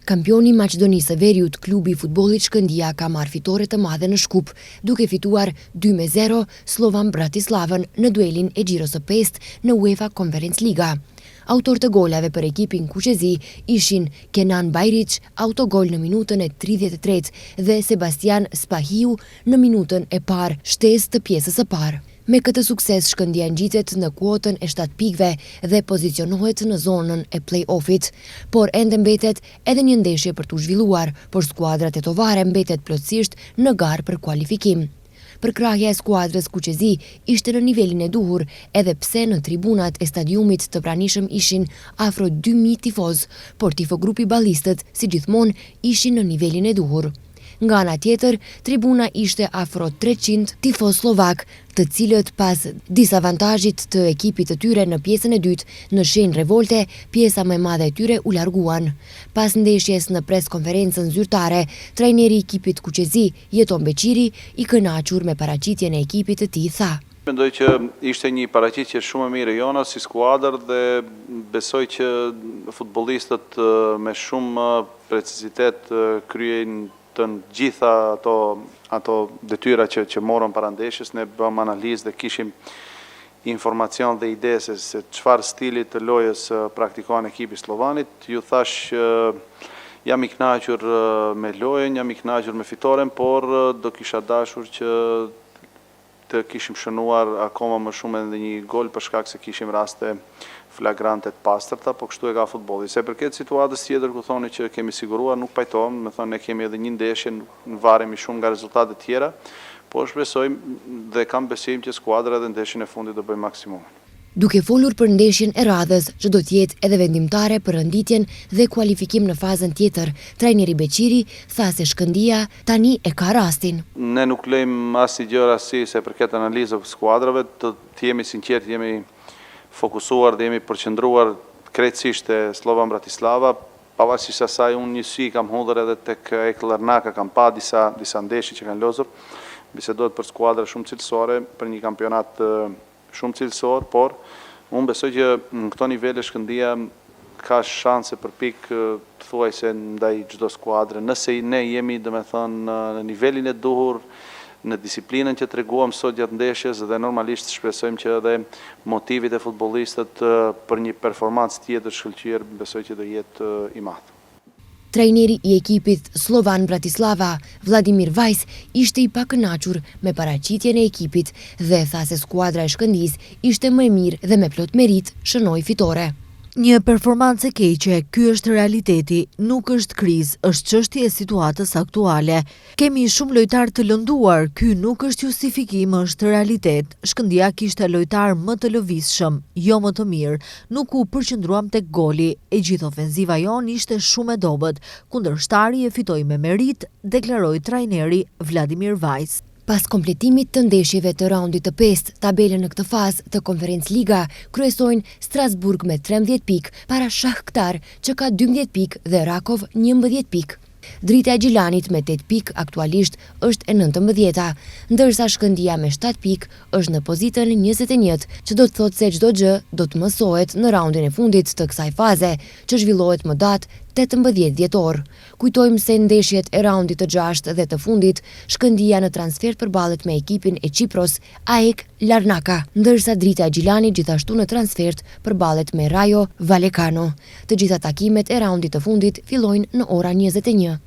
Kampioni i Maqedonisë së Veriut, klubi i futbollit Shkëndija ka marrë fitore të madhe në Shkup, duke fituar 2-0 Slovan Bratislavën në duelin e Gjirës së Pestë në UEFA Conference Liga. Autor të golave për ekipin kuqezi ishin Kenan Bajrić, autogol në minutën e 33 dhe Sebastian Spahiu në minutën e parë, shtesë të pjesës së parë. Me këtë sukses Shkëndija ngjitet në kuotën e 7 pikëve dhe pozicionohet në zonën e play-offit, por ende mbetet edhe një ndeshje për t'u zhvilluar, por skuadra tetovare mbetet plotësisht në garë për kualifikim. Përkrahja e skuadrës kuqezi ishte në nivelin e duhur, edhe pse në tribunat e stadiumit të pranishëm ishin afro 2000 tifoz, por tifogrupi ballistët, si gjithmonë, ishin në nivelin e duhur. Nga ana tjetër, tribuna ishte afro 300 tifoz slovak, të cilët pas disavantazhit të ekipit të tyre në pjesën e dytë në shenjë revolte, pjesa më e madhe e tyre u larguan. Pas ndeshjes në preskonferencën zyrtare, trajneri i ekipit kuqezi, Jeton Beqiri, i kënaqur me paraqitjen e ekipit të tij, tha: Mendoj që ishte një paraqitje shumë e mirë jona si skuadër dhe besoj që futbollistët me shumë precizitet kryejnë të gjitha ato detyra që morën para ndeshjes. Ne bëm analizë dhe kishim informacion dhe ide se çfarë stili të lojës praktikon ekipi slovanit. Ju thash jam i kënaqur me lojën, jam i kënaqur me fitoren, por do kisha dashur që të kishim shënuar akoma më shumë edhe një gol për shkak se kishim raste flagrante të pastërta, po kështu e ka futbolli. Se përket situatës tjetër ku thoni që kemi siguruar, nuk pajtohem, me thonë ne kemi edhe një ndeshje, nuk varemi shumë nga rezultatet tjera, po shpresojmë dhe kam besim që skuadra edhe ndeshjen e fundit do bëjë maksimumin. Duke folur për ndeshjen e radhës, që do t'jetë edhe vendimtare për renditjen dhe kualifikim në fazën tjetër, trajneri Beqiri tha se Shkëndija tani e ka rastin. Ne nuk lejmë asnjë rasti se përket analizës së skuadrave, të jemi sinqert, jemi fokusuar dhe jemi përqendruar krejtësisht te Slovan Bratislava, pavarësisht asaj unë një sy kam hudhur edhe tek AEK Larnaca, kam pa disa ndeshje që kanë lozur. Bisedohet për skuadra shumë cilësore, për një kampionat shumë cilësor, por unë besoj që në këto nivele Shkëndija ka shanse për pikë thuajse ndaj çdo skuadre. Nëse ne jemi, domethënë, në nivelin e duhur, në disiplinën që treguam sot gjatë ndeshjes dhe normalisht shpresojmë që edhe motivit e futbollistët për një performancë tjetër shkëlqyer besoj që do jetë i madh. Trajneri i ekipit Slovan Bratislava, Vladimir Vajs, ishte i pakënaqur me paraqitjen e ekipit dhe tha se skuadra e Shkëndijës ishte më e mirë dhe me plot merit shënoi fitore. Një performancë e keqe, ky është realiteti, nuk është krizë, është çështje e situatës aktuale. Kemi shumë lojtar të lënduar, ky nuk është justifikim, është realitet. Shkëndija kishte lojtar më të lëvizshëm, jo më të mirë. Nuk u përqendruam tek goli, e gjithë ofenziva jon ishte shumë e dobët. Kundërshtari e fitoi me merit, deklaroi trajneri Vladimir Vajs. Pas kompletimit të ndeshjeve të raundit të 5, tabelën në këtë fazë të Conference Liga kryesojnë Strasburg me 13 pikë para Shakhtar që ka 12 pikë dhe Rakov 11 pikë. Drita e Gjilanit me 8 pikë aktualisht është e 19-ta, ndërsa Shkëndija me 7 pikë është në pozitën 21, që do të thotë se çdo gjë do të mësohet në raundin e fundit të kësaj faze, që zhvillohet më datë 18 dhjetor. Kujtojmë se ndeshjet e raundit të 6 dhe të fundit, Shkëndija në transfer përballet me ekipin e Çipros, AEK Larnaca, ndërsa Drita e Gjilanit gjithashtu në transfert përballet me Rayo Vallecano. Të gjitha takimet e raundit të fundit fillojnë në ora 21.